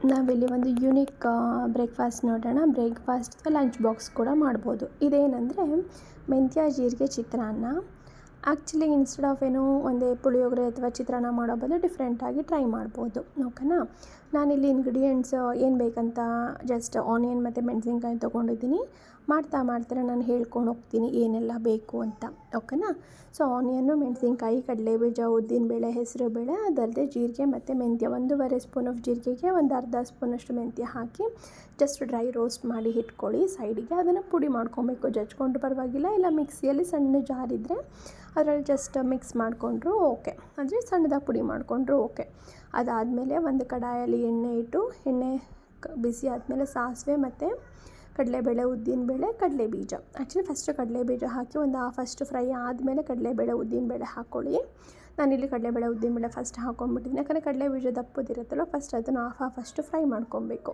ನಾವಿಲ್ಲಿ ಒಂದು unique breakfast ನೋಡೋಣ. ಬ್ರೇಕ್ಫಾಸ್ಟ್ ಲಂಚ್ ಬಾಕ್ಸ್ ಕೂಡ ಮಾಡ್ಬೋದು. ಇದೇನೆಂದರೆ ಮೆಂತ್ಯ ಜೀರಿಗೆ ಚಿತ್ರಾನ್ನ. ಆ್ಯಕ್ಚುಲಿ ಇನ್ಸ್ಟೆಡ್ ಆಫ್ ಒಂದೇ ಪುಳಿಯೋಗರೆ ಅಥವಾ ಚಿತ್ರಾನ್ನ ಮಾಡೋ ಬದಲು ಡಿಫ್ರೆಂಟಾಗಿ ಟ್ರೈ ಮಾಡ್ಬೋದು. ಓಕೆನಾ. ನಾನಿಲ್ಲಿ ಇಂಗ್ರೀಡಿಯೆಂಟ್ಸ್ ಏನು ಬೇಕಂತ ಜಸ್ಟ್ ಆನಿಯನ್ ಮತ್ತು ಮೆಣಸಿನ್ಕಾಯಿ ತೊಗೊಂಡಿದ್ದೀನಿ. ಮಾಡ್ತಾ ನಾನು ಹೇಳ್ಕೊಂಡು ಹೋಗ್ತೀನಿ ಏನೆಲ್ಲ ಬೇಕು ಅಂತ. ಓಕೆನಾ. ಸೊ ಆನಿಯನ್ನು, ಮೆಣಸಿನ್ಕಾಯಿ, ಕಡಲೆಬೀಜ, ಉದ್ದಿನಬೇಳೆ, ಹೆಸರುಬೇಳೆ, ಅದಲ್ಲದೆ ಜೀರಿಗೆ ಮತ್ತು ಮೆಂತ್ಯ 1.5 ಸ್ಪೂನ್ ಆಫ್ ಜೀರಿಗೆಗೆ ಒಂದು ಅರ್ಧ ಸ್ಪೂನಷ್ಟು ಮೆಂತ್ಯ ಹಾಕಿ ಜಸ್ಟ್ ಡ್ರೈ ರೋಸ್ಟ್ ಮಾಡಿ ಇಟ್ಕೊಳ್ಳಿ ಸೈಡಿಗೆ. ಅದನ್ನು ಪುಡಿ ಮಾಡ್ಕೊಬೇಕು. ಜಜ್ಕೊಂಡ್ರು ಪರವಾಗಿಲ್ಲ, ಇಲ್ಲ ಮಿಕ್ಸಿಯಲ್ಲಿ ಸಣ್ಣ ಜಾರಿದ್ದರೆ ಅದರಲ್ಲಿ ಜಸ್ಟ್ ಮಿಕ್ಸ್ ಮಾಡಿಕೊಂಡ್ರು ಓಕೆ, ಅಂದರೆ ಸಣ್ಣದಾಗಿ ಪುಡಿ ಮಾಡಿಕೊಂಡ್ರು ಓಕೆ. ಅದಾದಮೇಲೆ ಒಂದು ಕಡಾಯಲ್ಲಿ ಎಣ್ಣೆ ಇಟ್ಟು, ಎಣ್ಣೆ ಬಿಸಿ ಆದಮೇಲೆ ಸಾಸಿವೆ ಮತ್ತು ಕಡಲೆಬೇಳೆ, ಉದ್ದಿನಬೇಳೆ, ಕಡಲೆಬೀಜ. ಆ್ಯಕ್ಚುಲಿ ಫಸ್ಟು ಕಡಲೆಬೀಜ ಹಾಕಿ ಒಂದು ಹಾಫಷ್ಟು ಫ್ರೈ ಆದಮೇಲೆ ಕಡಲೆಬೇಳೆ, ಉದ್ದಿನಬೇಳೆ ಹಾಕ್ಕೊಳ್ಳಿ. ನಾನಿಲ್ಲಿ ಕಡಲೆಬೇಳೆ, ಉದ್ದಿನಬೇಳೆ ಫಸ್ಟ್ ಹಾಕ್ಕೊಂಡ್ಬಿಟ್ಟಿದ್ದೀನಿ. ಯಾಕಂದರೆ ಕಡಲೆಬೀಜ ದಪ್ಪದಿರುತ್ತಲ್ಲ, ಫಸ್ಟ್ ಅದನ್ನು ಹಾಫಷ್ಟು ಫ್ರೈ ಮಾಡ್ಕೊಬೇಕು.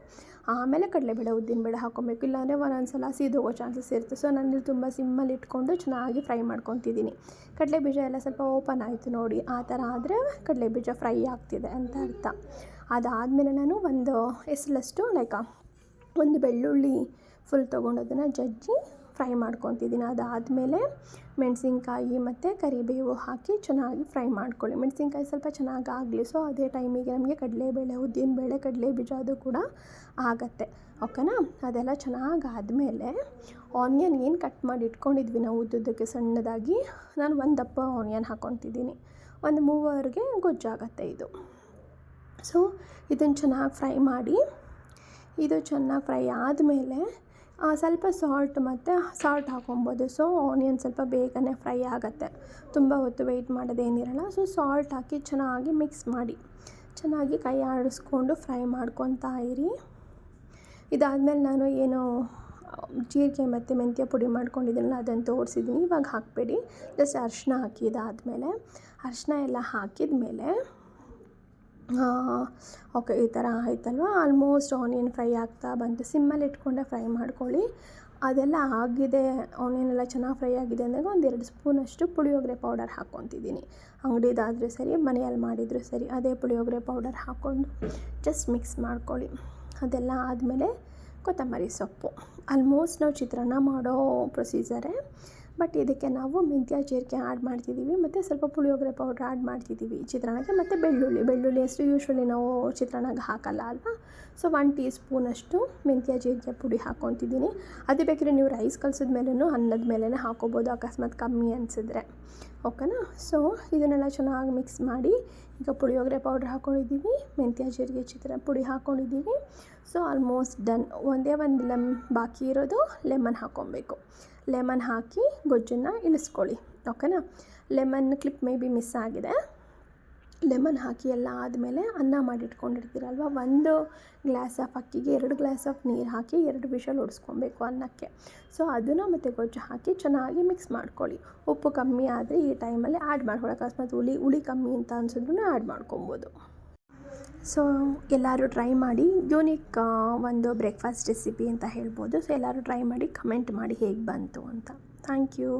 ಆಮೇಲೆ ಕಡಲೆಬೇಳೆ, ಉದ್ದಿನಬೇಳೆ ಹಾಕ್ಕೊಬೇಕು. ಇಲ್ಲಾಂದರೆ ಒಂದೊಂದು ಸಲ ಸೀದೋಗೋ ಚಾನ್ಸಸ್ ಇರುತ್ತೆ. ಸೊ ನಾನಿಲ್ಲಿ ತುಂಬ ಸಿಮ್ಮಲ್ಲಿ ಇಟ್ಕೊಂಡು ಚೆನ್ನಾಗಿ ಫ್ರೈ ಮಾಡ್ಕೊತಿದ್ದೀನಿ. ಕಡಲೆಬೀಜ ಎಲ್ಲ ಸ್ವಲ್ಪ ಓಪನ್ ಆಯಿತು ನೋಡಿ, ಆ ಥರ ಆದರೆ ಕಡಲೆಬೀಜ ಫ್ರೈ ಆಗ್ತಿದೆ ಅಂತ ಅರ್ಥ. ಅದಾದಮೇಲೆ ನಾನು ಒಂದು ಎಸಲಷ್ಟು ಒಂದು ಬೆಳ್ಳುಳ್ಳಿ ಫುಲ್ ತೊಗೊಂಡೋದನ್ನು ಜಜ್ಜಿ ಫ್ರೈ ಮಾಡ್ಕೊತಿದ್ದೀನಿ. ಅದಾದಮೇಲೆ ಮೆಣಸಿನ್ಕಾಯಿ ಮತ್ತು ಕರಿಬೇವು ಹಾಕಿ ಚೆನ್ನಾಗಿ ಫ್ರೈ ಮಾಡ್ಕೊಳ್ಳಿ. ಮೆಣಸಿನ್ಕಾಯಿ ಸ್ವಲ್ಪ ಚೆನ್ನಾಗಿ ಆಗಲಿ. ಸೊ ಅದೇ ಟೈಮಿಗೆ ನಮಗೆ ಕಡಲೆಬೇಳೆ, ಉದ್ದಿನಬೇಳೆ, ಕಡಲೆಬೀಜ ಅದು ಕೂಡ ಆಗುತ್ತೆ. ಓಕೆನಾ. ಅದೆಲ್ಲ ಚೆನ್ನಾಗಾದಮೇಲೆ ಆನಿಯನ್ ಏನು ಕಟ್ ಮಾಡಿ ಇಟ್ಕೊಂಡಿದ್ವಿ ನಾವು ಉದ್ದುದ್ದಕ್ಕೆ ಸಣ್ಣದಾಗಿ, ನಾನು ಒಂದು ದಪ್ಪ ಆನಿಯನ್ ಹಾಕ್ಕೊತಿದ್ದೀನಿ. ಒಂದು 3 ಗೊಜ್ಜಾಗತ್ತೆ ಇದು. ಸೊ ಇದನ್ನು ಚೆನ್ನಾಗಿ ಫ್ರೈ ಮಾಡಿ, ಇದು ಚೆನ್ನಾಗಿ ಫ್ರೈ ಆದಮೇಲೆ ಸ್ವಲ್ಪ ಸಾಲ್ಟ್ ಹಾಕೊಬೋದು. ಸೊ ಆನಿಯನ್ ಸ್ವಲ್ಪ ಬೇಗನೆ ಫ್ರೈ ಆಗುತ್ತೆ, ತುಂಬ ಹೊತ್ತು ವೆಯ್ಟ್ ಮಾಡೋದೇನಿರಲ್ಲ. ಸೊ ಸಾಲ್ಟ್ ಹಾಕಿ ಚೆನ್ನಾಗಿ ಮಿಕ್ಸ್ ಮಾಡಿ, ಚೆನ್ನಾಗಿ ಕೈ ಆಡಿಸ್ಕೊಂಡು ಫ್ರೈ ಮಾಡ್ಕೊತಾ ಇರಿ. ಇದಾದಮೇಲೆ ನಾನು ಜೀರಿಗೆ ಮತ್ತು ಮೆಂತ್ಯ ಪುಡಿ ಮಾಡ್ಕೊಂಡಿದ್ದೀನಲ್ಲ ಅದನ್ನು ತೋರಿಸಿದ್ದೀನಿ. ಇವಾಗ ಹಾಕಬೇಡಿ, ಜಸ್ಟ್ ಅರಿಶಿನ ಹಾಕಿ. ಇದಾದಮೇಲೆ ಅರಿಶಿನ ಎಲ್ಲ ಹಾಕಿದ ಓಕೆ, ಈ ಥರ ಆಯ್ತಲ್ವ. ಆಲ್ಮೋಸ್ಟ್ ಆನಿಯನ್ ಫ್ರೈ ಆಗ್ತಾ ಬಂತು. ಸಿಮ್ಮಲ್ಲಿ ಇಟ್ಕೊಂಡೆ ಫ್ರೈ ಮಾಡ್ಕೊಳ್ಳಿ. ಅದೆಲ್ಲ ಆಗಿದೆ, ಆನಿಯನ್ ಎಲ್ಲ ಚೆನ್ನಾಗಿ ಫ್ರೈ ಆಗಿದೆ ಅಂದಾಗ 1-2 ಸ್ಪೂನಷ್ಟು ಪುಳಿಯೋಗರೆ ಪೌಡರ್ ಹಾಕ್ಕೊತಿದ್ದೀನಿ. ಅಂಗಡಿದಾದರೆ ಸರಿ, ಮನೆಯಲ್ಲಿ ಮಾಡಿದರೂ ಸರಿ, ಅದೇ ಪುಳಿಯೋಗರೆ ಪೌಡರ್ ಹಾಕ್ಕೊಂಡು ಜಸ್ಟ್ ಮಿಕ್ಸ್ ಮಾಡ್ಕೊಳ್ಳಿ. ಅದೆಲ್ಲ ಆದಮೇಲೆ ಕೊತ್ತಂಬರಿ ಸೊಪ್ಪು. ಆಲ್ಮೋಸ್ಟ್ ನಾವು ಚಿತ್ರಾನ್ನ ಮಾಡೋ ಪ್ರೊಸೀಜರೇ, ಬಟ್ ಇದಕ್ಕೆ ನಾವು ಮೆಂತ್ಯ ಜೀರಿಗೆ ಆ್ಯಡ್ ಮಾಡ್ತಿದ್ದೀವಿ ಮತ್ತು ಸ್ವಲ್ಪ ಪುಳಿಯೋಗರೆ ಪೌಡ್ರ್ ಆ್ಯಡ್ ಮಾಡ್ತಿದ್ದೀವಿ ಚಿತ್ರಾನ್ನಕ್ಕೆ. ಮತ್ತು ಬೆಳ್ಳುಳ್ಳಿ ಅಷ್ಟು ಯೂಶ್ವಲಿ ನಾವು ಚಿತ್ರಾನ್ನಕ್ಕೆ ಹಾಕಲ್ಲ ಅಲ್ವಾ. ಸೊ 1 ಟೀ ಸ್ಪೂನಷ್ಟು ಮೆಂತ್ಯ ಜೀರಿಗೆ ಪುಡಿ ಹಾಕ್ಕೊತಿದ್ದೀನಿ. ಅದು ಬೇಕಿದ್ರೆ ನೀವು ರೈಸ್ ಕಲಸಿದ ಮೇಲೂ ಅನ್ನದ ಮೇಲೇ ಹಾಕೋಬೋದು, ಅಕಸ್ಮಾತ್ ಕಮ್ಮಿ ಅನಿಸಿದ್ರೆ. ಓಕೆನಾ. ಸೊ ಇದನ್ನೆಲ್ಲ ಚೆನ್ನಾಗಿ ಮಿಕ್ಸ್ ಮಾಡಿ, ಈಗ ಪುಳಿಯೋಗರೆ ಪೌಡ್ರ್ ಹಾಕ್ಕೊಂಡಿದ್ದೀವಿ, ಮೆಂತ್ಯ ಜೀರಿಗೆ ಪುಡಿ ಹಾಕ್ಕೊಂಡಿದ್ದೀವಿ. So almost done. ಒಂದೇ ಒಂದು ಬಾಕಿ ಇರೋದು ಲೆಮನ್ ಹಾಕ್ಕೊಬೇಕು. ಲೆಮನ್ ಹಾಕಿ ಗೊಜ್ಜನ್ನು ಇಳಿಸ್ಕೊಳ್ಳಿ. ಓಕೆನಾ. Lemon clip may be miss ಆಗಿದೆ. ಲೆಮನ್ ಹಾಕಿ ಎಲ್ಲ ಆದಮೇಲೆ ಅನ್ನ ಮಾಡಿಟ್ಕೊಂಡಿರ್ತೀರಲ್ವ, 1 ಗ್ಲಾಸ್ ಆಫ್ ಅಕ್ಕಿಗೆ 2 ಗ್ಲಾಸ್ ಆಫ್ ನೀರು ಹಾಕಿ 2 ವಿಷಲ್ ಹೊಡಿಸ್ಕೊಬೇಕು ಅನ್ನಕ್ಕೆ. ಸೊ ಅದನ್ನು ಮತ್ತು ಗೊಜ್ಜು ಹಾಕಿ ಚೆನ್ನಾಗಿ ಮಿಕ್ಸ್ ಮಾಡ್ಕೊಳ್ಳಿ. ಉಪ್ಪು ಕಮ್ಮಿ ಆದರೆ ಈ ಟೈಮಲ್ಲಿ ಆ್ಯಡ್ ಮಾಡ್ಕೊಳ್ಳಿ. ಅಕಸ್ಮಾತ್ ಹುಳಿ ಕಮ್ಮಿ ಅಂತ ಅನ್ಸಿದ್ರೂ ಆ್ಯಡ್ ಮಾಡ್ಕೊಬೋದು. ಸೊ ಎಲ್ಲರೂ ಟ್ರೈ ಮಾಡಿ. ಯೂನಿಕ್ ಒಂದು ಬ್ರೇಕ್ಫಾಸ್ಟ್ ರೆಸಿಪಿ ಅಂತ ಹೇಳ್ಬೋದು. ಸೊ ಎಲ್ಲರೂ ಟ್ರೈ ಮಾಡಿ, ಕಮೆಂಟ್ ಮಾಡಿ ಹೇಗೆ ಬಂತು ಅಂತ. Thank you.